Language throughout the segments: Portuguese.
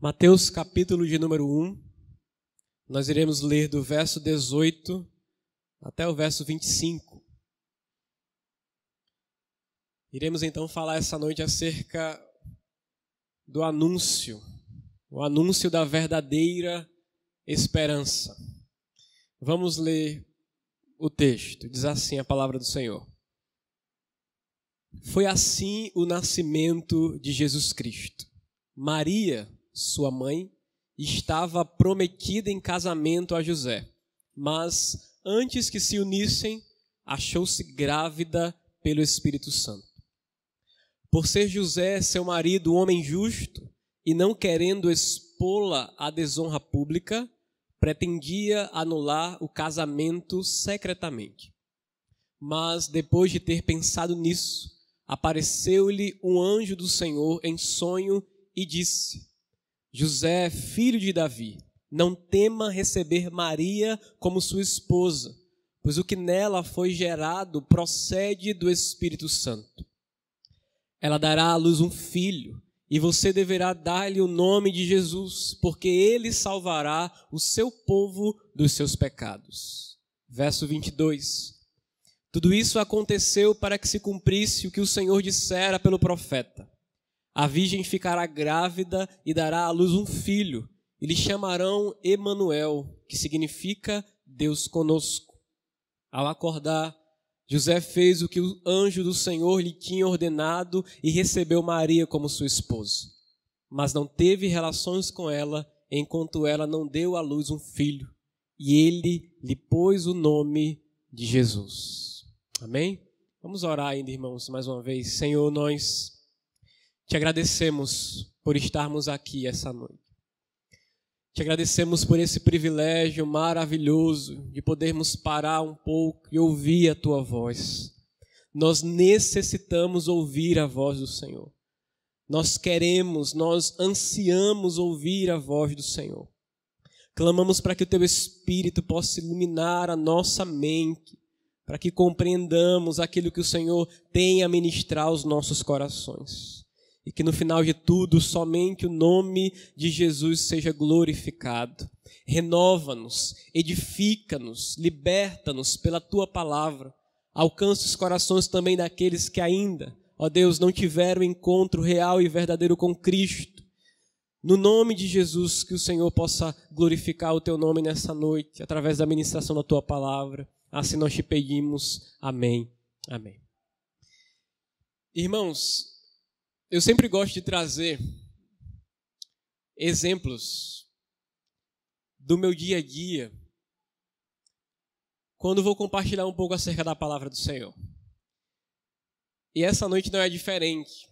Mateus capítulo de número 1, nós iremos ler do verso 18 até o verso 25. Iremos então falar essa noite acerca do anúncio, o anúncio da verdadeira esperança. Vamos ler o texto, diz assim a palavra do Senhor. Foi assim o nascimento de Jesus Cristo. Maria, sua mãe, estava prometida em casamento a José, mas antes que se unissem, achou-se grávida pelo Espírito Santo. Por ser José, seu marido, um homem justo, e não querendo expô-la à desonra pública, pretendia anular o casamento secretamente. Mas, depois de ter pensado nisso, apareceu-lhe um anjo do Senhor em sonho e disse: José, filho de Davi, não tema receber Maria como sua esposa, pois o que nela foi gerado procede do Espírito Santo. Ela dará à luz um filho, e você deverá dar-lhe o nome de Jesus, porque ele salvará o seu povo dos seus pecados. Verso 22. Tudo isso aconteceu para que se cumprisse o que o Senhor dissera pelo profeta. A virgem ficará grávida e dará à luz um filho, e lhe chamarão Emanuel, que significa Deus conosco. Ao acordar, José fez o que o anjo do Senhor lhe tinha ordenado e recebeu Maria como sua esposa. Mas não teve relações com ela, enquanto ela não deu à luz um filho, e ele lhe pôs o nome de Jesus. Amém? Vamos orar ainda, irmãos, mais uma vez. Senhor, nós te agradecemos por estarmos aqui essa noite. Te agradecemos por esse privilégio maravilhoso de podermos parar um pouco e ouvir a tua voz. Nós necessitamos ouvir a voz do Senhor. Nós queremos, nós ansiamos ouvir a voz do Senhor. Clamamos para que o teu Espírito possa iluminar a nossa mente, para que compreendamos aquilo que o Senhor tem a ministrar aos nossos corações. E que no final de tudo, somente o nome de Jesus seja glorificado. Renova-nos, edifica-nos, liberta-nos pela Tua palavra. Alcança os corações também daqueles que ainda, ó Deus, não tiveram encontro real e verdadeiro com Cristo. No nome de Jesus, que o Senhor possa glorificar o Teu nome nessa noite, através da ministração da Tua palavra. Assim nós te pedimos. Amém. Amém. Irmãos, eu sempre gosto de trazer exemplos do meu dia a dia quando vou compartilhar um pouco acerca da palavra do Senhor. E essa noite não é diferente.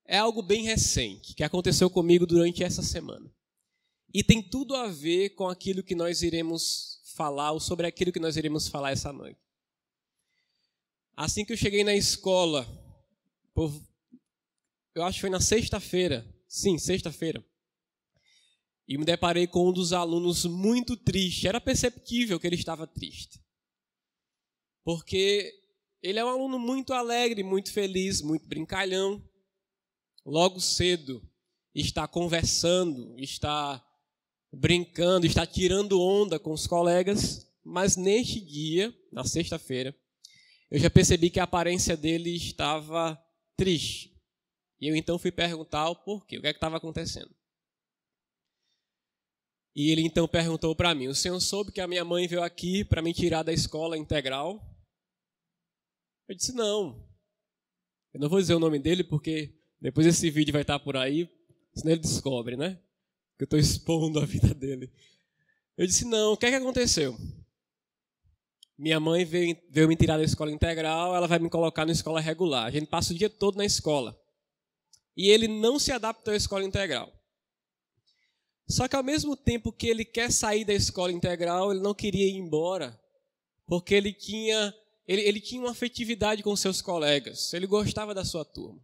É algo bem recente que aconteceu comigo durante essa semana. E tem tudo a ver com aquilo que nós iremos falar, ou sobre aquilo que nós iremos falar essa noite. Assim que eu cheguei na escola, eu acho que foi na sexta-feira, sim, sexta-feira, e me deparei com um dos alunos muito triste. Era perceptível que ele estava triste, porque ele é um aluno muito alegre, muito feliz, muito brincalhão. Logo cedo está conversando, está brincando, está tirando onda com os colegas, mas neste dia, na sexta-feira, eu já percebi que a aparência dele estava triste. E eu então fui perguntar o porquê, o que é que estava acontecendo. E ele então perguntou para mim: o senhor soube que a minha mãe veio aqui para me tirar da escola integral? Eu disse: não. Eu não vou dizer o nome dele porque depois esse vídeo vai estar por aí, senão ele descobre, né? Que eu estou expondo a vida dele. Eu disse: não, o que é que aconteceu? Minha mãe veio me tirar da escola integral, ela vai me colocar na escola regular. A gente passa o dia todo na escola. E ele não se adaptou à escola integral. Só que ao mesmo tempo que ele quer sair da escola integral, ele não queria ir embora, porque ele tinha uma afetividade com seus colegas, ele gostava da sua turma.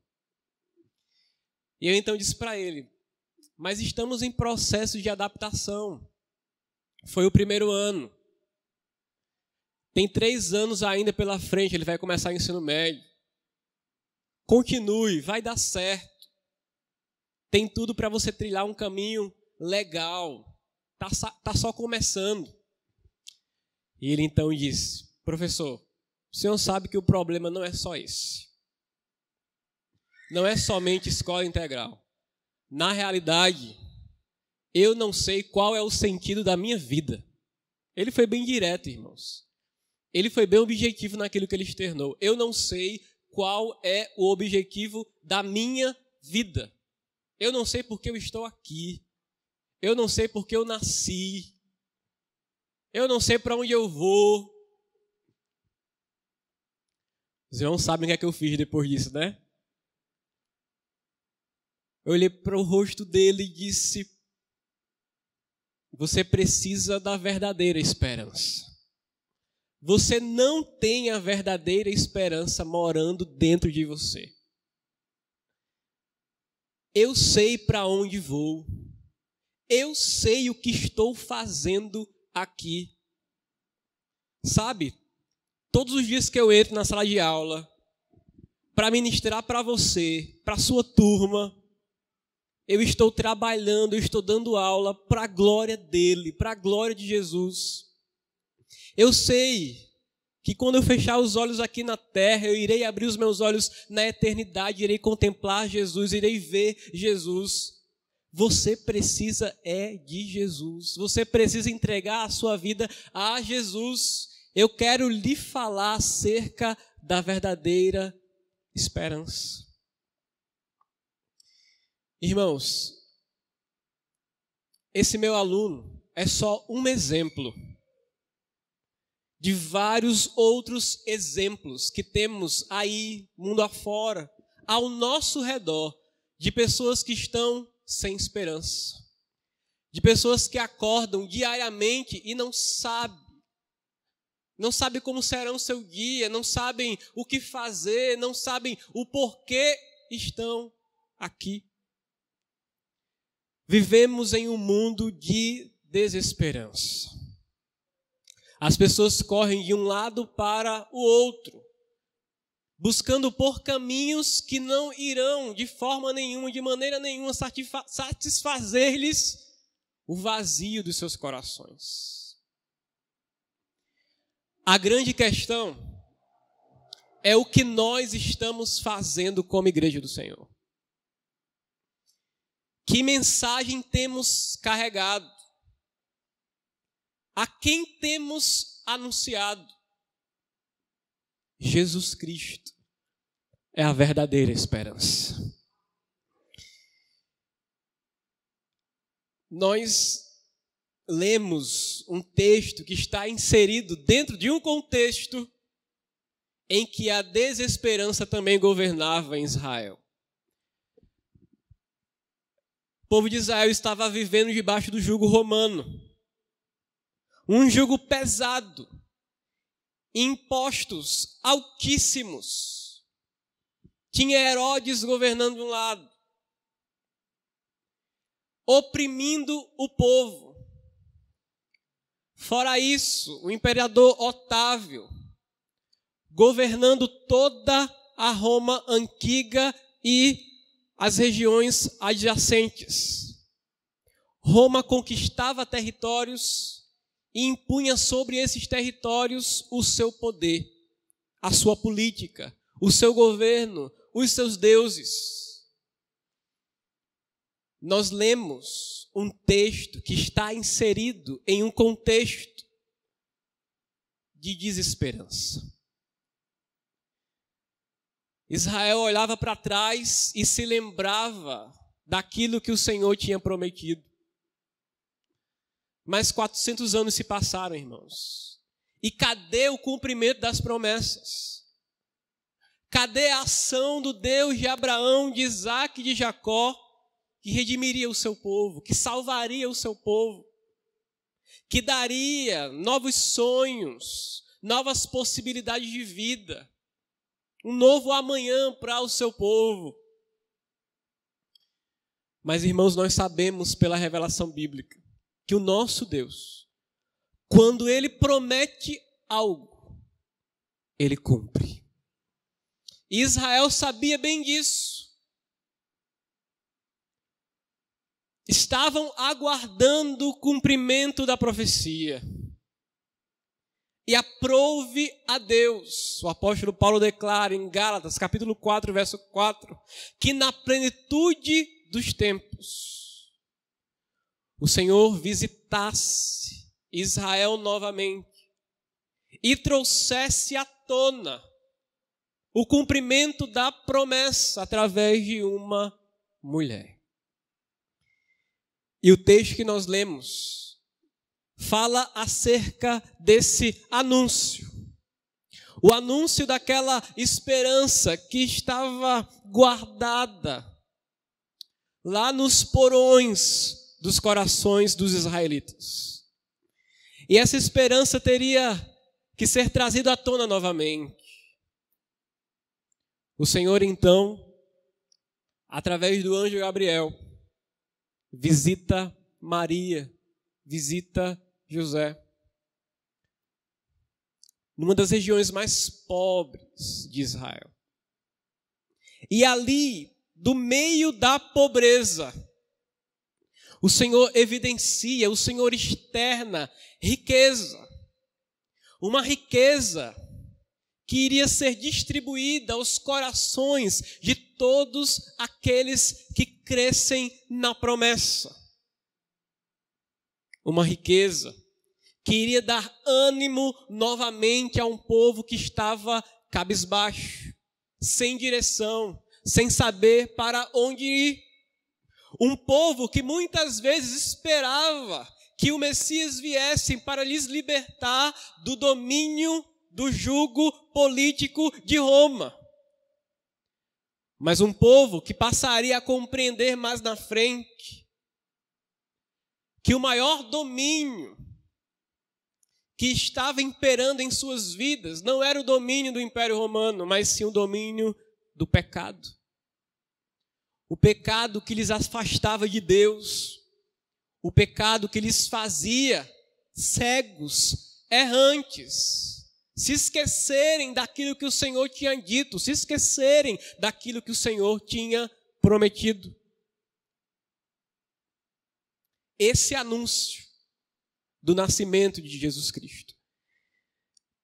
E eu então disse para ele: mas estamos em processo de adaptação. Foi o primeiro ano. Tem 3 anos ainda pela frente, ele vai começar o ensino médio. Continue, vai dar certo. tem tudo para você trilhar um caminho legal, tá só começando. E ele então disse: professor, o senhor sabe que o problema não é só esse. Não é somente escola integral. Na realidade, eu não sei qual é o sentido da minha vida. Ele foi bem direto, irmãos. Ele foi bem objetivo naquilo que ele externou. Eu não sei qual é o objetivo da minha vida. Eu não sei porque eu estou aqui. Eu não sei porque eu nasci. Eu não sei para onde eu vou. Os irmãos sabem o que é que eu fiz depois disso, né? Eu olhei para o rosto dele e disse: você precisa da verdadeira esperança. Você não tem a verdadeira esperança morando dentro de você. Eu sei para onde vou. Eu sei o que estou fazendo aqui. Sabe, todos os dias que eu entro na sala de aula para ministrar para você, para a sua turma, eu estou trabalhando, eu estou dando aula para a glória dele, para a glória de Jesus. Eu sei que quando eu fechar os olhos aqui na terra, eu irei abrir os meus olhos na eternidade, irei contemplar Jesus, irei ver Jesus. Você precisa de Jesus. Você precisa entregar a sua vida a Jesus. Eu quero lhe falar acerca da verdadeira esperança. Irmãos, esse meu aluno é só um exemplo de vários outros exemplos que temos aí, mundo afora, ao nosso redor, de pessoas que estão sem esperança, de pessoas que acordam diariamente e não sabem como será o seu dia, não sabem o que fazer, não sabem o porquê estão aqui. Vivemos em um mundo de desesperança. As pessoas correm de um lado para o outro, buscando por caminhos que não irão de forma nenhuma, de maneira nenhuma, satisfazer-lhes o vazio dos seus corações. A grande questão é o que nós estamos fazendo como igreja do Senhor. Que mensagem temos carregado? A quem temos anunciado? Jesus Cristo é a verdadeira esperança. Nós lemos um texto que está inserido dentro de um contexto em que a desesperança também governava em Israel. O povo de Israel estava vivendo debaixo do jugo romano. Um jugo pesado, impostos altíssimos. Tinha Herodes governando de um lado, oprimindo o povo. Fora isso, o imperador Otávio, governando toda a Roma antiga e as regiões adjacentes. Roma conquistava territórios e impunha sobre esses territórios o seu poder, a sua política, o seu governo, os seus deuses. Nós lemos um texto que está inserido em um contexto de desesperança. Israel olhava para trás e se lembrava daquilo que o Senhor tinha prometido. Mas 400 anos se passaram, irmãos. E cadê o cumprimento das promessas? Cadê a ação do Deus de Abraão, de Isaac e de Jacó, que redimiria o seu povo, que salvaria o seu povo, que daria novos sonhos, novas possibilidades de vida, um novo amanhã para o seu povo? Mas, irmãos, nós sabemos pela revelação bíblica que o nosso Deus, quando Ele promete algo, Ele cumpre. E Israel sabia bem disso. estavam aguardando o cumprimento da profecia. E aprove a Deus, o apóstolo Paulo declara em Gálatas, capítulo 4, verso 4, que na plenitude dos tempos, o Senhor visitasse Israel novamente e trouxesse à tona o cumprimento da promessa através de uma mulher. E o texto que nós lemos fala acerca desse anúncio. O anúncio daquela esperança que estava guardada lá nos porões dos corações dos israelitas. E essa esperança teria que ser trazida à tona novamente. O Senhor, então, através do anjo Gabriel, visita Maria, visita José, numa das regiões mais pobres de Israel. E ali, do meio da pobreza, o Senhor evidencia, o Senhor externa riqueza. Uma riqueza que iria ser distribuída aos corações de todos aqueles que crescem na promessa. Uma riqueza que iria dar ânimo novamente a um povo que estava cabisbaixo, sem direção, sem saber para onde ir. Um povo que muitas vezes esperava que o Messias viesse para lhes libertar do domínio, do jugo político de Roma. Mas um povo que passaria a compreender mais na frente que o maior domínio que estava imperando em suas vidas não era o domínio do Império Romano, mas sim o domínio do pecado. O pecado que lhes afastava de Deus, o pecado que lhes fazia cegos, errantes, se esquecerem daquilo que o Senhor tinha dito, se esquecerem daquilo que o Senhor tinha prometido. Esse anúncio do nascimento de Jesus Cristo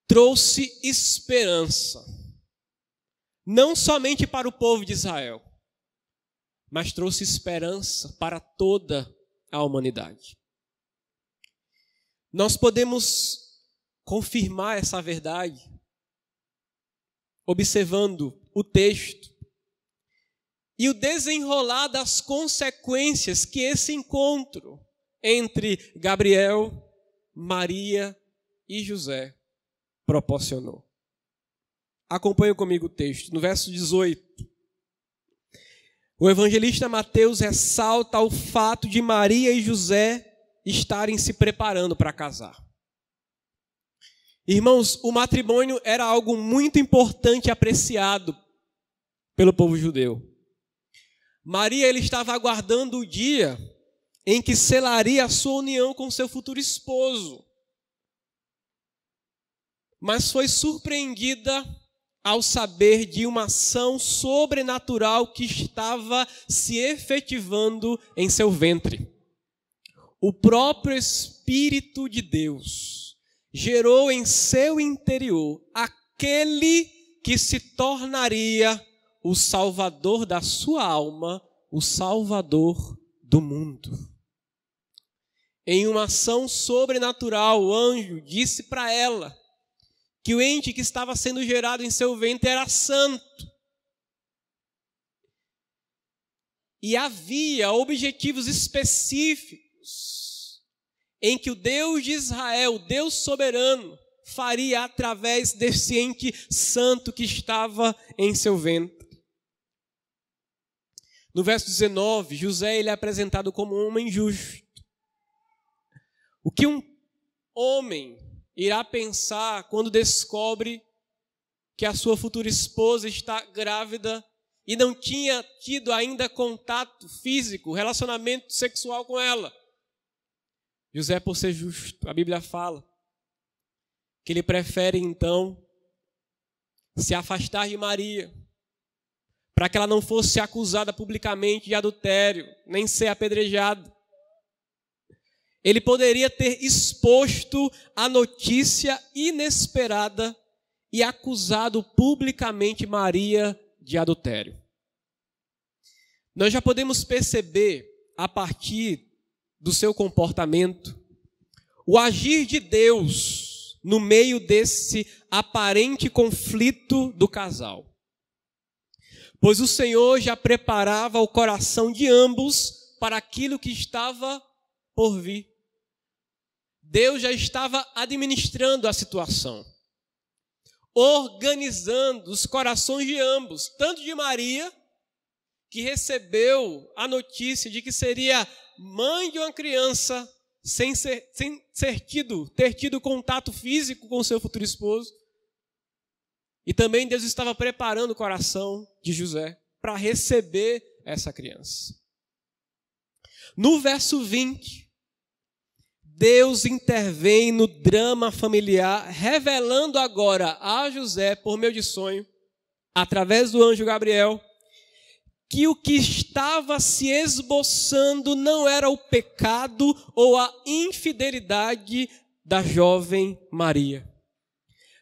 trouxe esperança, não somente para o povo de Israel, mas trouxe esperança para toda a humanidade. Nós podemos confirmar essa verdade observando o texto e o desenrolar das consequências que esse encontro entre Gabriel, Maria e José proporcionou. Acompanhe comigo o texto, no verso 18. O evangelista Mateus ressalta o fato de Maria e José estarem se preparando para casar. Irmãos, o matrimônio era algo muito importante e apreciado pelo povo judeu. Maria ele estava aguardando o dia em que selaria a sua união com seu futuro esposo. Mas foi surpreendida ao saber de uma ação sobrenatural que estava se efetivando em seu ventre. O próprio Espírito de Deus gerou em seu interior aquele que se tornaria o Salvador da sua alma, o Salvador do mundo. Em uma ação sobrenatural, o anjo disse para ela que o ente que estava sendo gerado em seu ventre era santo. E havia objetivos específicos em que o Deus de Israel, o Deus soberano, faria através desse ente santo que estava em seu ventre. No verso 19, José ele é apresentado como um homem justo. O que um homem irá pensar quando descobre que a sua futura esposa está grávida e não tinha tido ainda contato físico, relacionamento sexual com ela? José, por ser justo, a Bíblia fala que ele prefere então se afastar de Maria, para que ela não fosse acusada publicamente de adultério, nem ser apedrejada. ele poderia ter exposto a notícia inesperada e acusado publicamente Maria de adultério. Nós já podemos perceber, a partir do seu comportamento, o agir de Deus no meio desse aparente conflito do casal. Pois o Senhor já preparava o coração de ambos para aquilo que estava por vir. Deus já estava administrando a situação, organizando os corações de ambos, tanto de Maria, que recebeu a notícia de que seria mãe de uma criança sem ter tido contato físico com seu futuro esposo. E também Deus estava preparando o coração de José para receber essa criança. No verso 20, Deus intervém no drama familiar, revelando agora a José, por meio de sonho, através do anjo Gabriel, que o que estava se esboçando não era o pecado ou a infidelidade da jovem Maria,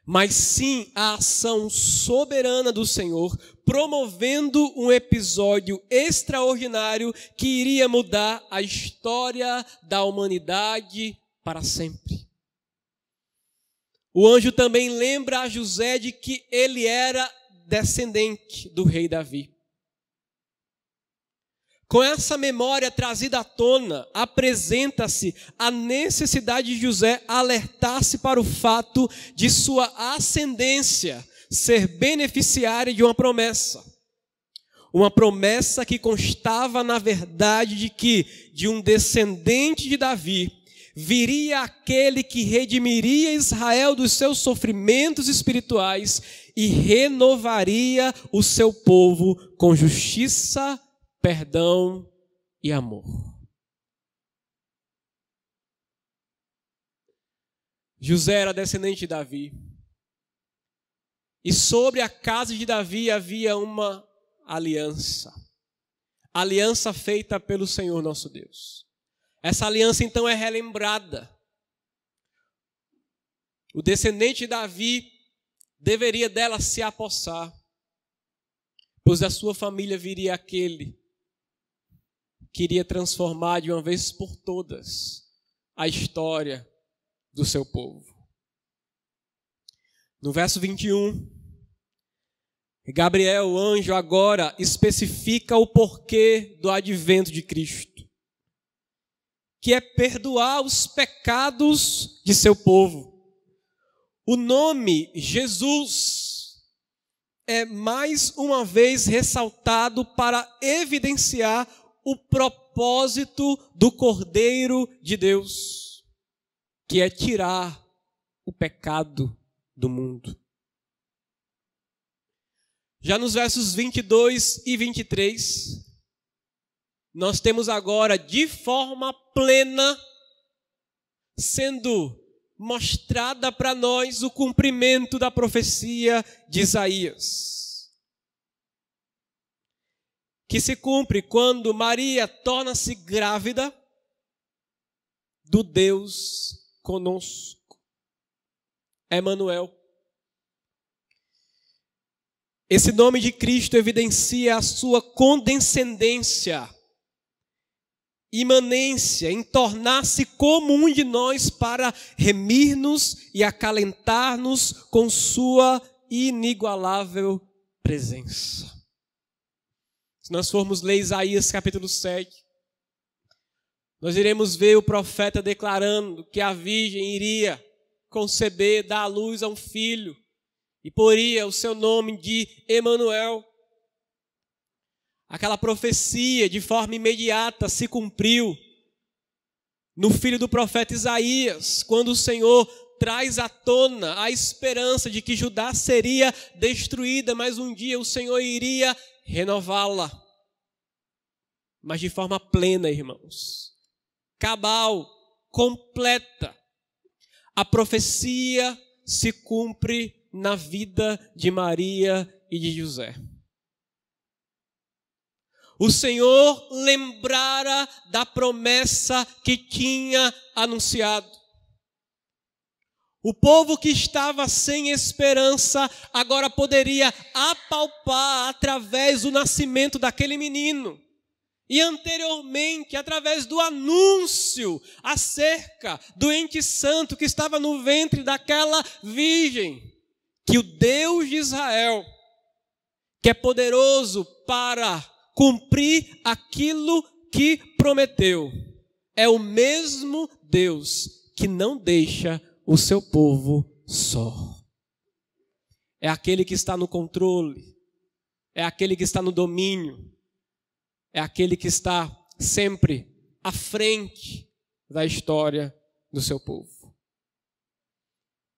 mas sim a ação soberana do Senhor, promovendo um episódio extraordinário que iria mudar a história da humanidade para sempre. O anjo também lembra a José de que ele era descendente do rei Davi. Com essa memória trazida à tona, apresenta-se a necessidade de José alertar-se para o fato de sua ascendência ser beneficiária de uma promessa. Uma promessa que constava na verdade de que, de um descendente de Davi, viria aquele que redimiria Israel dos seus sofrimentos espirituais e renovaria o seu povo com justiça, perdão e amor. José era descendente de Davi. E sobre a casa de Davi havia uma aliança. Aliança feita pelo Senhor nosso Deus. Essa aliança então é relembrada. O descendente de Davi deveria dela se apossar, pois da sua família viria aquele que iria transformar de uma vez por todas a história do seu povo. No verso 21, Gabriel, o anjo, agora especifica o porquê do advento de Cristo, que é perdoar os pecados de seu povo. O nome Jesus é mais uma vez ressaltado para evidenciar o propósito do Cordeiro de Deus, que é tirar o pecado do mundo. Já nos versos 22 e 23, nós temos agora de forma plena sendo mostrada para nós o cumprimento da profecia de Isaías, que se cumpre quando Maria torna-se grávida do Deus conosco, Emanuel. Esse nome de Cristo evidencia a sua condescendência, imanência, em tornar-se como um de nós para remir-nos e acalentar-nos com sua inigualável presença. Se nós formos ler Isaías capítulo 7, nós iremos ver o profeta declarando que a virgem iria conceber, dar à luz a um filho, e poria o seu nome de Emanuel. Aquela profecia de forma imediata se cumpriu no filho do profeta Isaías, quando o Senhor traz à tona a esperança de que Judá seria destruída, mas um dia o Senhor iria renová-la. Mas de forma plena, irmãos, cabal, completa. A profecia se cumpre na vida de Maria e de José. o Senhor lembrara da promessa que tinha anunciado. O povo que estava sem esperança agora poderia apalpar através do nascimento daquele menino. E anteriormente, através do anúncio acerca do ente santo que estava no ventre daquela virgem, que o Deus de Israel, que é poderoso para cumprir aquilo que prometeu, é o mesmo Deus que não deixa o seu povo só. É aquele que está no controle, é aquele que está no domínio, é aquele que está sempre à frente da história do seu povo.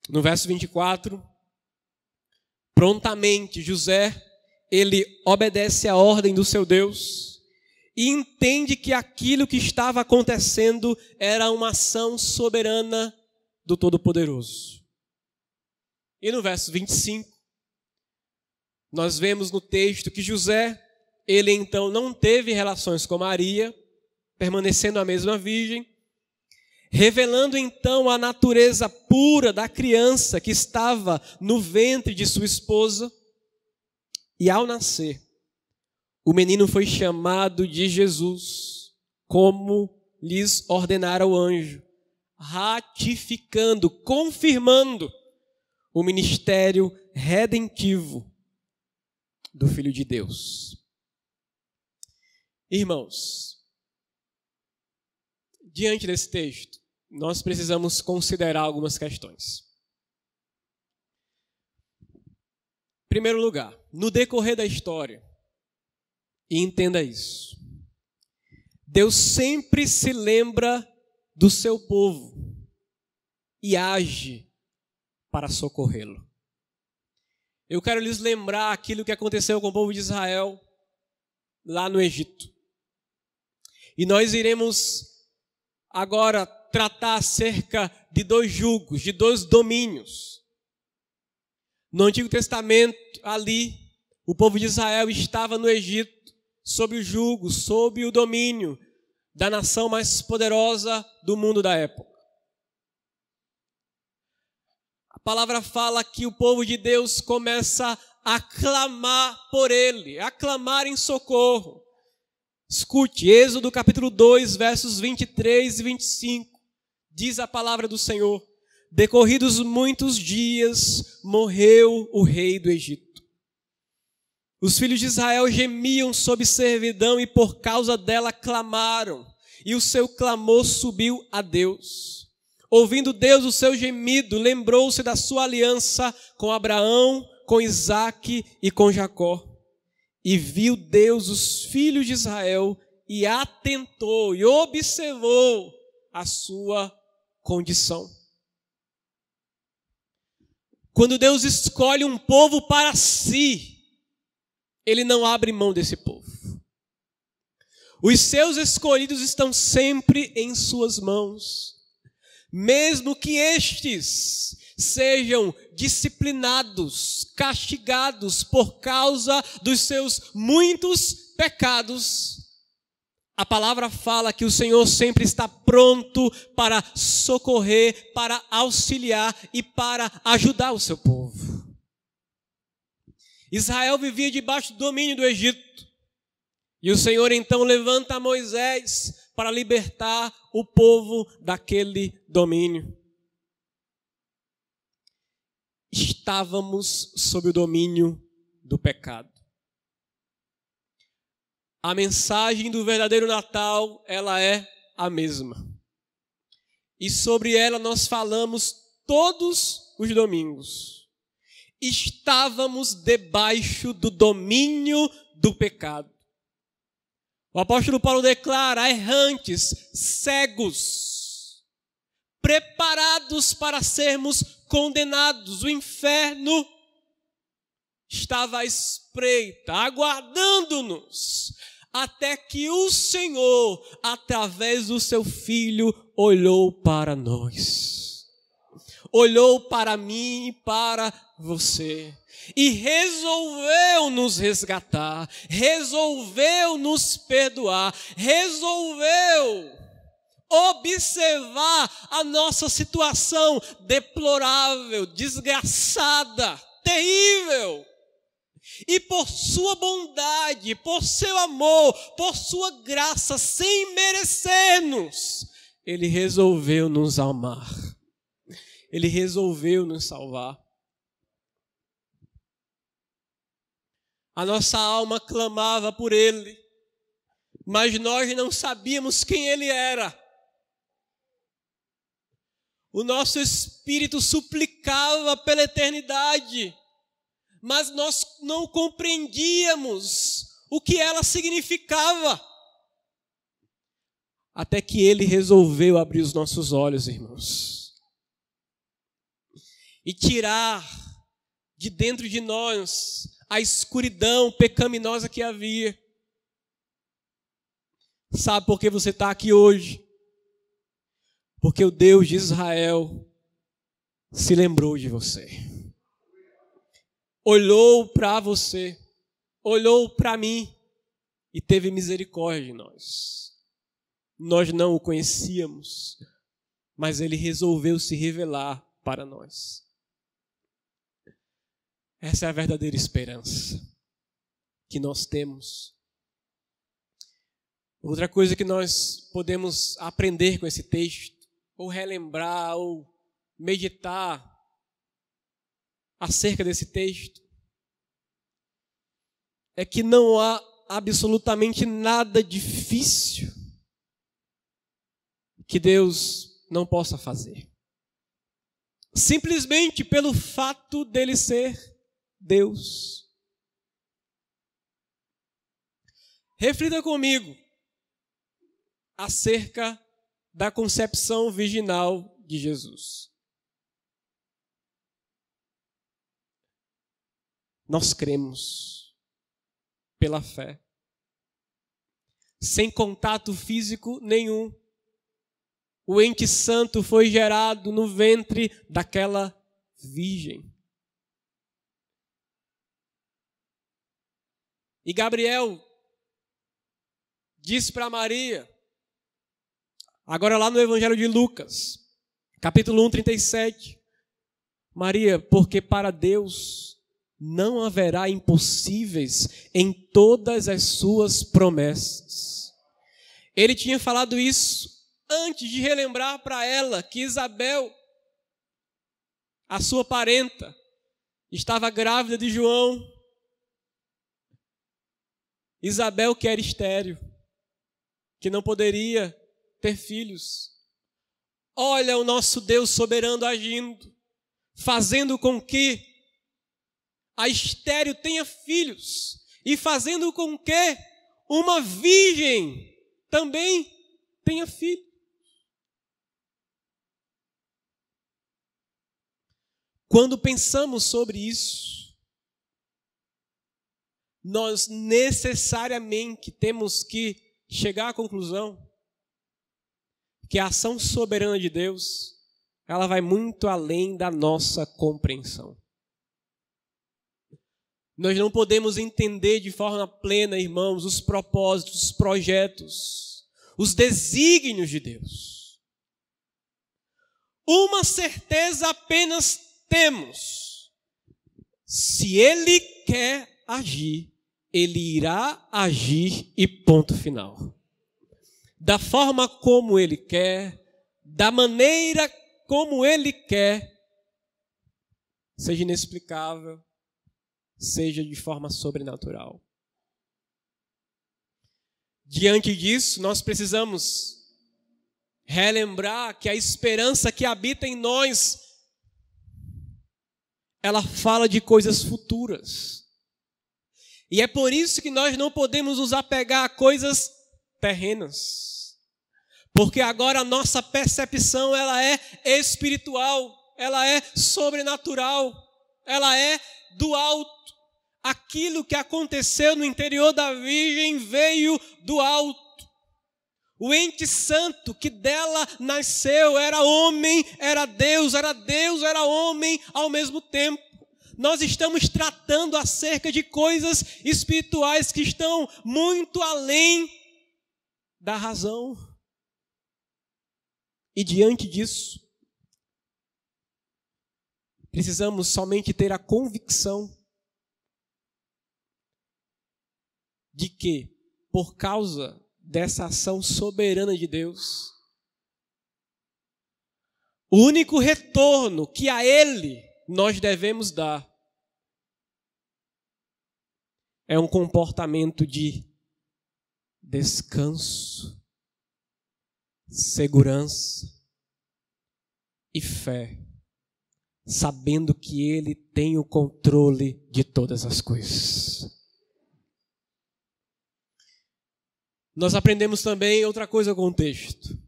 No verso 24, prontamente José, ele obedece à ordem do seu Deus e entende que aquilo que estava acontecendo era uma ação soberana do Todo-Poderoso. E no verso 25, nós vemos no texto que José, ele então não teve relações com Maria, permanecendo a mesma virgem, revelando então a natureza pura da criança que estava no ventre de sua esposa. E ao nascer, o menino foi chamado de Jesus, como lhes ordenara o anjo, ratificando, confirmando o ministério redentivo do Filho de Deus. Irmãos, diante desse texto, nós precisamos considerar algumas questões. Em primeiro lugar, no decorrer da história, e entenda isso, Deus sempre se lembra do seu povo e age para socorrê-lo. Eu quero lhes lembrar aquilo que aconteceu com o povo de Israel lá no Egito. E nós iremos agora tratar acerca de 2 jugos, de 2 domínios. No Antigo Testamento, ali, o povo de Israel estava no Egito, sob o jugo, sob o domínio da nação mais poderosa do mundo da época. A palavra fala que o povo de Deus começa a clamar por ele, a clamar em socorro. Escute, Êxodo capítulo 2, versos 23 e 25, diz a palavra do Senhor: decorridos muitos dias, morreu o rei do Egito. Os filhos de Israel gemiam sob servidão e por causa dela clamaram, e o seu clamor subiu a Deus. Ouvindo Deus o seu gemido, lembrou-se da sua aliança com Abraão, com Isaque e com Jacó. E viu Deus os filhos de Israel e atentou e observou a sua condição. Quando Deus escolhe um povo para si, ele não abre mão desse povo. Os seus escolhidos estão sempre em suas mãos. Mesmo que estes sejam disciplinados, castigados por causa dos seus muitos pecados, a palavra fala que o Senhor sempre está pronto para socorrer, para auxiliar e para ajudar o seu povo. Israel vivia debaixo do domínio do Egito. E o Senhor então levanta Moisés para libertar o povo daquele domínio. Estávamos sob o domínio do pecado. A mensagem do verdadeiro Natal, ela é a mesma. E sobre ela nós falamos todos os domingos. Estávamos debaixo do domínio do pecado. O apóstolo Paulo declara: errantes, cegos, preparados para sermos condenados. O inferno estava à espreita, aguardando-nos, até que o Senhor, através do seu Filho, olhou para nós. Olhou para mim e para você e resolveu nos resgatar, resolveu nos perdoar, resolveu observar a nossa situação deplorável, desgraçada, terrível. E por sua bondade, por seu amor, por sua graça, sem merecer-nos, Ele resolveu nos amar. Ele resolveu nos salvar. A nossa alma clamava por Ele, mas nós não sabíamos quem Ele era. O nosso espírito suplicava pela eternidade, mas nós não compreendíamos o que ela significava. Até que Ele resolveu abrir os nossos olhos, irmãos, e tirar de dentro de nós a escuridão pecaminosa que havia. Sabe por que você está aqui hoje? Porque o Deus de Israel se lembrou de você. Olhou para você, olhou para mim e teve misericórdia de nós. Nós não o conhecíamos, mas Ele resolveu se revelar para nós. Essa é a verdadeira esperança que nós temos. Outra coisa que nós podemos aprender com esse texto, ou relembrar, ou meditar acerca desse texto, é que não há absolutamente nada difícil que Deus não possa fazer. Simplesmente pelo fato dele ser Deus. Reflita comigo acerca da concepção virginal de Jesus. Nós cremos pela fé, sem contato físico nenhum. O ente santo foi gerado no ventre daquela virgem. E Gabriel disse para Maria, agora lá no Evangelho de Lucas, capítulo 1, 37, Maria, porque para Deus não haverá impossíveis em todas as suas promessas. Ele tinha falado isso antes de relembrar para ela que Isabel, a sua parenta, estava grávida de João. Isabel, que era estéril, que não poderia ter filhos. Olha o nosso Deus soberano agindo, fazendo com que a estéril tenha filhos e fazendo com que uma virgem também tenha filhos. Quando pensamos sobre isso, nós necessariamente temos que chegar à conclusão que a ação soberana de Deus, ela vai muito além da nossa compreensão. Nós não podemos entender de forma plena, irmãos, os propósitos, os projetos, os desígnios de Deus. Uma certeza apenas temos: se Ele quer agir, Ele irá agir e ponto final. Da forma como Ele quer, da maneira como Ele quer, seja inexplicável, seja de forma sobrenatural. Diante disso, nós precisamos relembrar que a esperança que habita em nós, ela fala de coisas futuras. E é por isso que nós não podemos nos apegar a coisas terrenas. Porque agora a nossa percepção, ela é espiritual, ela é sobrenatural, ela é do alto. Aquilo que aconteceu no interior da Virgem veio do alto. O ente santo que dela nasceu era homem, era Deus, era homem ao mesmo tempo. Nós estamos tratando acerca de coisas espirituais que estão muito além da razão. E diante disso, precisamos somente ter a convicção de que, por causa dessa ação soberana de Deus, o único retorno que a Ele nós devemos dar é um comportamento de descanso, segurança e fé, sabendo que Ele tem o controle de todas as coisas. Nós aprendemos também outra coisa com o texto.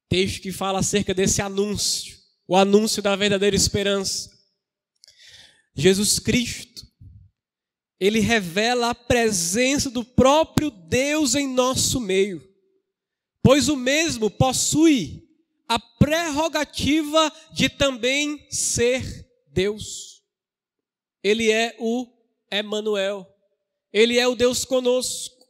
Texto que fala acerca desse anúncio, o anúncio da verdadeira esperança. Jesus Cristo, Ele revela a presença do próprio Deus em nosso meio, pois o mesmo possui a prerrogativa de também ser Deus. Ele é o Emanuel, Ele é o Deus conosco.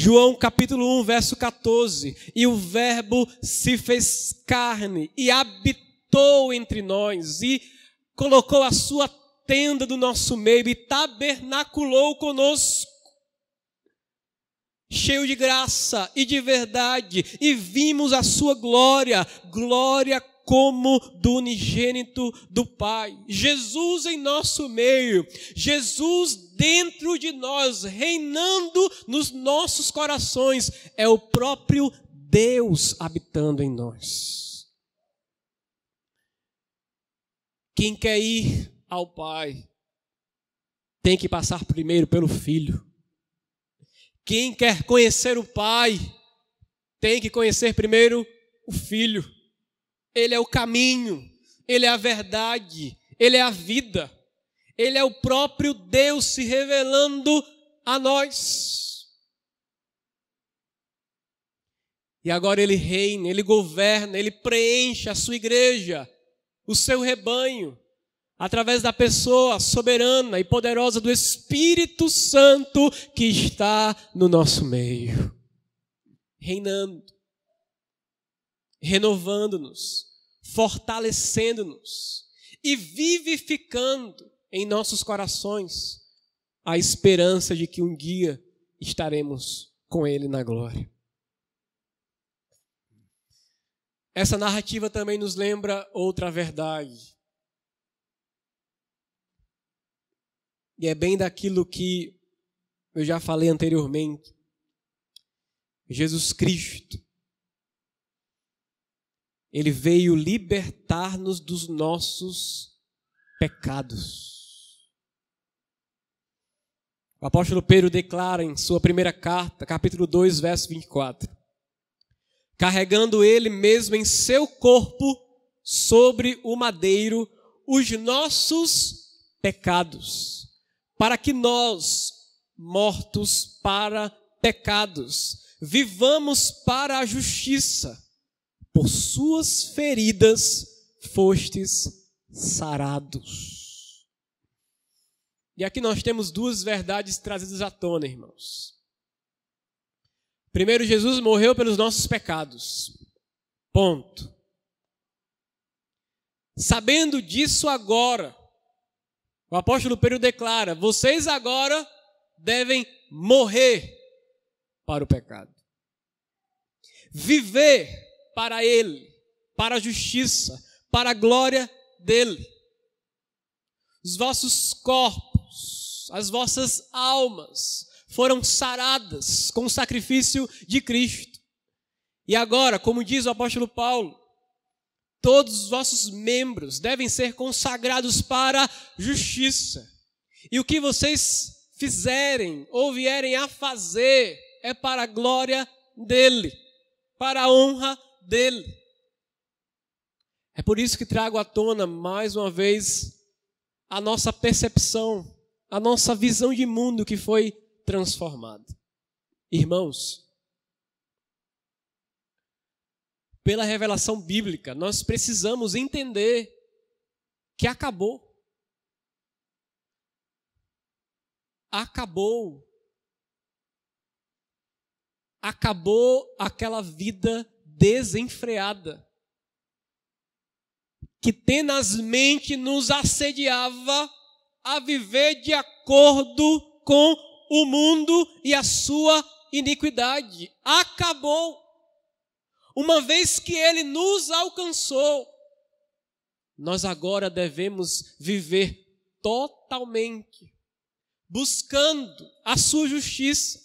João capítulo 1, verso 14, e o verbo se fez carne e habitou entre nós e colocou a sua tenda do nosso meio e tabernaculou conosco, cheio de graça e de verdade, e vimos a sua glória, glória como do unigênito do Pai. Jesus em nosso meio, Jesus dentro de nós, reinando nos nossos corações, é o próprio Deus habitando em nós. Quem quer ir ao Pai tem que passar primeiro pelo Filho. Quem quer conhecer o Pai tem que conhecer primeiro o Filho. Ele é o caminho, Ele é a verdade, Ele é a vida. Ele é o próprio Deus se revelando a nós. E agora Ele reina, Ele governa, Ele preenche a sua igreja, o seu rebanho, através da pessoa soberana e poderosa do Espírito Santo que está no nosso meio, reinando, renovando-nos, fortalecendo-nos e vivificando em nossos corações a esperança de que um dia estaremos com Ele na glória. Essa narrativa também nos lembra outra verdade. E é bem daquilo que eu já falei anteriormente. Jesus Cristo, Ele veio libertar-nos dos nossos pecados. O apóstolo Pedro declara em sua primeira carta, capítulo 2, verso 24. Carregando Ele mesmo em seu corpo, sobre o madeiro, os nossos pecados, para que nós, mortos para pecados, vivamos para a justiça. Por suas feridas fostes sarados. E aqui nós temos duas verdades trazidas à tona, irmãos. Primeiro, Jesus morreu pelos nossos pecados. Ponto. Sabendo disso agora, o apóstolo Pedro declara: vocês agora devem morrer para o pecado. Viver para Ele, para a justiça, para a glória dEle. Os vossos corpos, as vossas almas foram saradas com o sacrifício de Cristo. E agora, como diz o apóstolo Paulo, todos os vossos membros devem ser consagrados para a justiça. E o que vocês fizerem ou vierem a fazer é para a glória dEle, para a honra dEle. É por isso que trago à tona mais uma vez a nossa percepção, a nossa visão de mundo que foi transformada. Irmãos, pela revelação bíblica, nós precisamos entender que acabou. acabou. Acabou aquela vida desenfreada que tenazmente nos assediava a viver de acordo com o mundo e a sua iniquidade. Acabou. Uma vez que ele nos alcançou, nós agora devemos viver totalmente, buscando a sua justiça,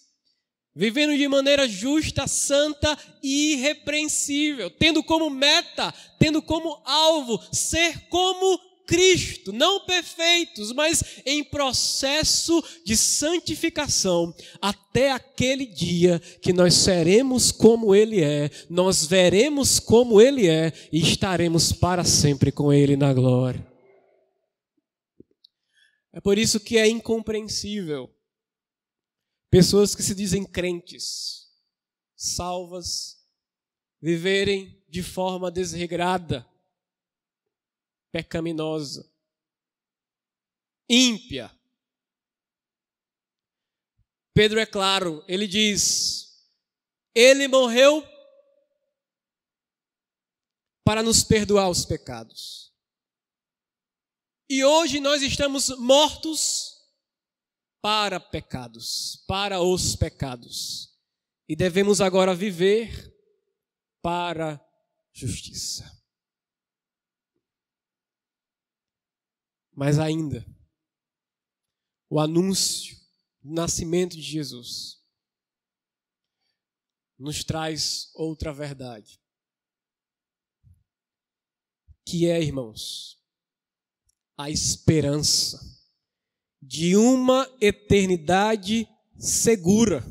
vivendo de maneira justa, santa e irrepreensível, tendo como meta, tendo como alvo, ser como Cristo, não perfeitos, mas em processo de santificação, até aquele dia que nós seremos como Ele é, nós veremos como Ele é e estaremos para sempre com Ele na glória. É por isso que é incompreensível pessoas que se dizem crentes, salvas, viverem de forma desregrada, pecaminosa, ímpia. Pedro é claro, ele diz: ele morreu para nos perdoar os pecados. E hoje nós estamos mortos para pecados, para os pecados. E devemos agora viver para a justiça. Mas ainda, o anúncio do nascimento de Jesus nos traz outra verdade. Que é, irmãos, a esperança de uma eternidade segura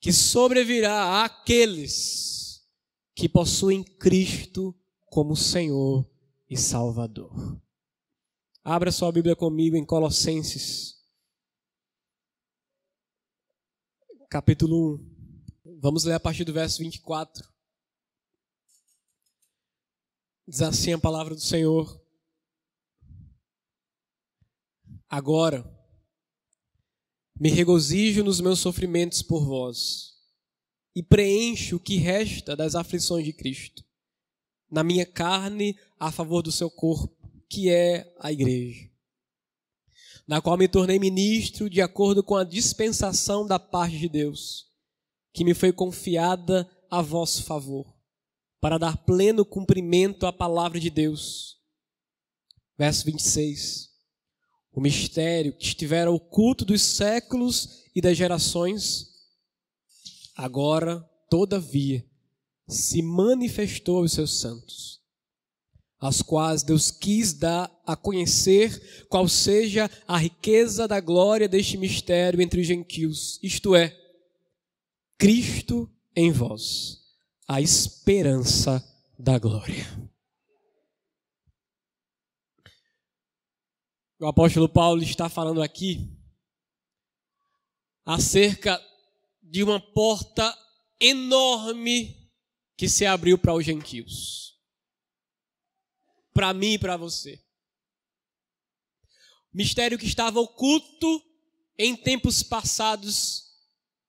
que sobrevirá àqueles que possuem Cristo como Senhor e Salvador. Abra sua Bíblia comigo em Colossenses, capítulo 1. Vamos ler a partir do verso 24. Diz assim a palavra do Senhor: agora me regozijo nos meus sofrimentos por vós e preencho o que resta das aflições de Cristo na minha carne a favor do seu corpo, que é a igreja, na qual me tornei ministro de acordo com a dispensação da parte de Deus, que me foi confiada a vosso favor, para dar pleno cumprimento à palavra de Deus. Verso 26. O mistério que estivera oculto dos séculos e das gerações, agora, todavia, se manifestou aos seus santos, aos quais Deus quis dar a conhecer qual seja a riqueza da glória deste mistério entre os gentios, isto é, Cristo em vós, a esperança da glória. O apóstolo Paulo está falando aqui acerca de uma porta enorme que se abriu para os gentios, para mim e para você. Mistério que estava oculto em tempos passados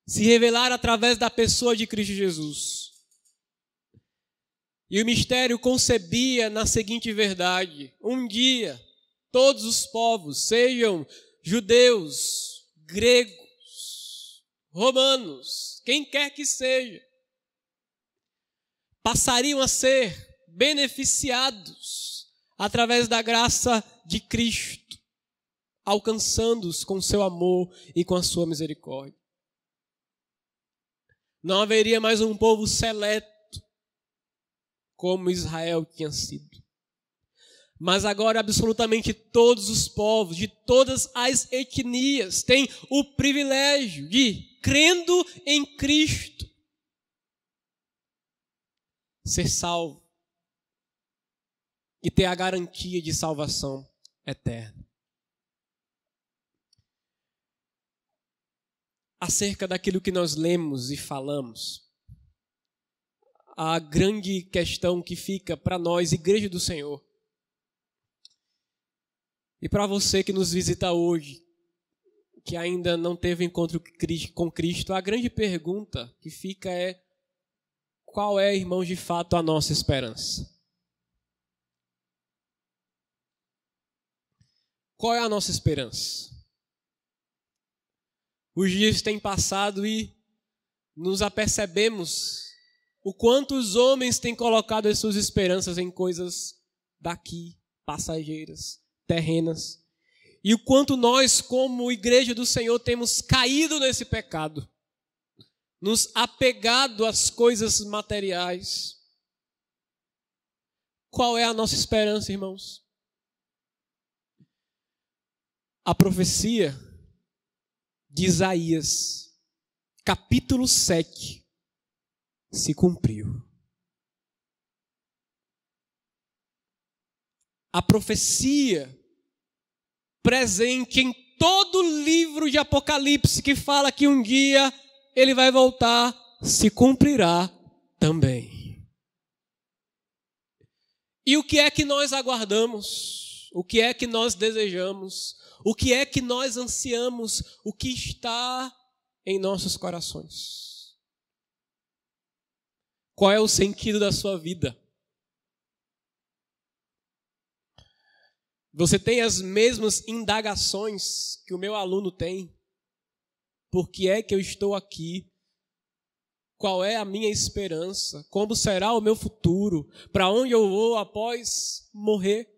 se revelar através da pessoa de Cristo Jesus. E o mistério concebia na seguinte verdade: um dia todos os povos, sejam judeus, gregos, romanos, quem quer que seja, passariam a ser beneficiados através da graça de Cristo, alcançando-os com seu amor e com a sua misericórdia. Não haveria mais um povo seleto como Israel tinha sido. Mas agora absolutamente todos os povos, de todas as etnias, têm o privilégio de, crendo em Cristo, ser salvo e ter a garantia de salvação eterna. Acerca daquilo que nós lemos e falamos, a grande questão que fica para nós, Igreja do Senhor, E para você que nos visita hoje, que ainda não teve encontro com Cristo, a grande pergunta que fica é: qual é, irmãos, de fato a nossa esperança? Qual é a nossa esperança? Os dias têm passado e nos apercebemos o quanto os homens têm colocado as suas esperanças em coisas daqui, passageiras, terrenas. E o quanto nós, como igreja do Senhor, temos caído nesse pecado, nos apegado às coisas materiais. Qual é a nossa esperança, irmãos? A profecia de Isaías, capítulo 7, se cumpriu. A profecia presente em todo o livro de Apocalipse, que fala que um dia ele vai voltar, se cumprirá também. E o que é que nós aguardamos? O que é que nós desejamos? O que é que nós ansiamos? O que está em nossos corações? Qual é o sentido da sua vida? Você tem as mesmas indagações que o meu aluno tem? Por que é que eu estou aqui? Qual é a minha esperança? Como será o meu futuro? Para onde eu vou após morrer?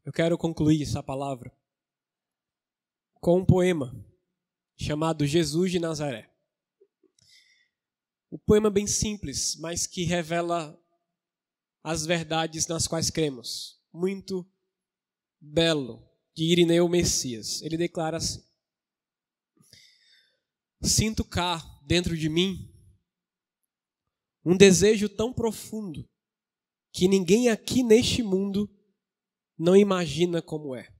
Eu quero concluir essa palavra com um poema chamado Jesus de Nazaré. Um poema bem simples, mas que revela as verdades nas quais cremos. Muito belo, de Irineu Messias. Ele declara assim: sinto cá, dentro de mim, um desejo tão profundo que ninguém aqui neste mundo não imagina como é.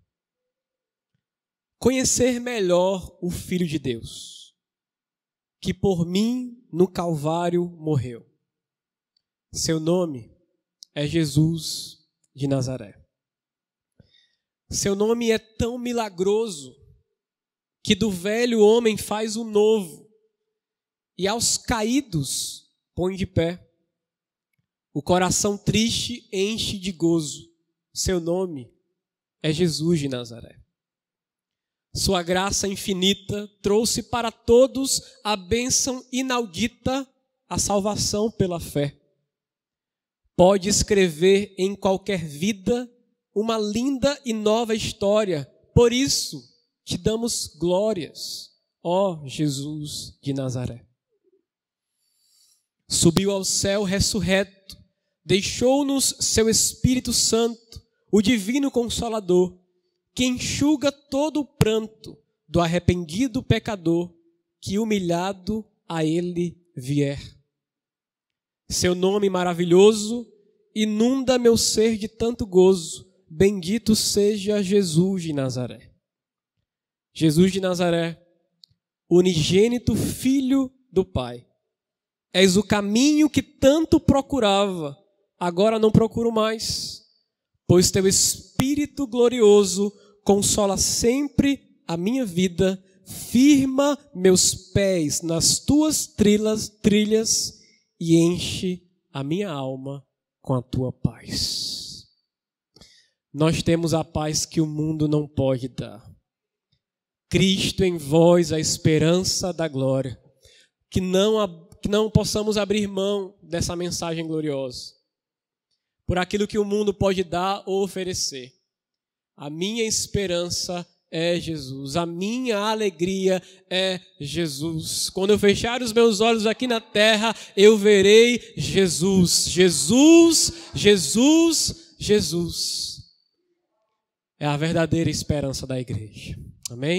Conhecer melhor o Filho de Deus, que por mim no Calvário morreu. Seu nome é Jesus de Nazaré. Seu nome é tão milagroso que do velho homem faz o novo e aos caídos põe de pé. O coração triste enche de gozo. Seu nome é Jesus de Nazaré. Sua graça infinita trouxe para todos a bênção inaudita, a salvação pela fé. Pode escrever em qualquer vida uma linda e nova história. Por isso, te damos glórias, ó Jesus de Nazaré. Subiu ao céu ressurreto, deixou-nos seu Espírito Santo, o divino Consolador, que enxuga todo o pranto do arrependido pecador que humilhado a ele vier. Seu nome maravilhoso inunda meu ser de tanto gozo. Bendito seja Jesus de Nazaré. Jesus de Nazaré, unigênito Filho do Pai. És o caminho que tanto procurava, agora não procuro mais, pois teu Espírito glorioso consola sempre a minha vida, firma meus pés nas tuas trilhas e enche a minha alma com a tua paz. Nós temos a paz que o mundo não pode dar. Cristo em vós, a esperança da glória. Que não possamos abrir mão dessa mensagem gloriosa, por aquilo que o mundo pode dar ou oferecer. A minha esperança é Jesus, a minha alegria é Jesus. Quando eu fechar os meus olhos aqui na terra, eu verei Jesus, Jesus, Jesus, Jesus. É a verdadeira esperança da igreja. Amém?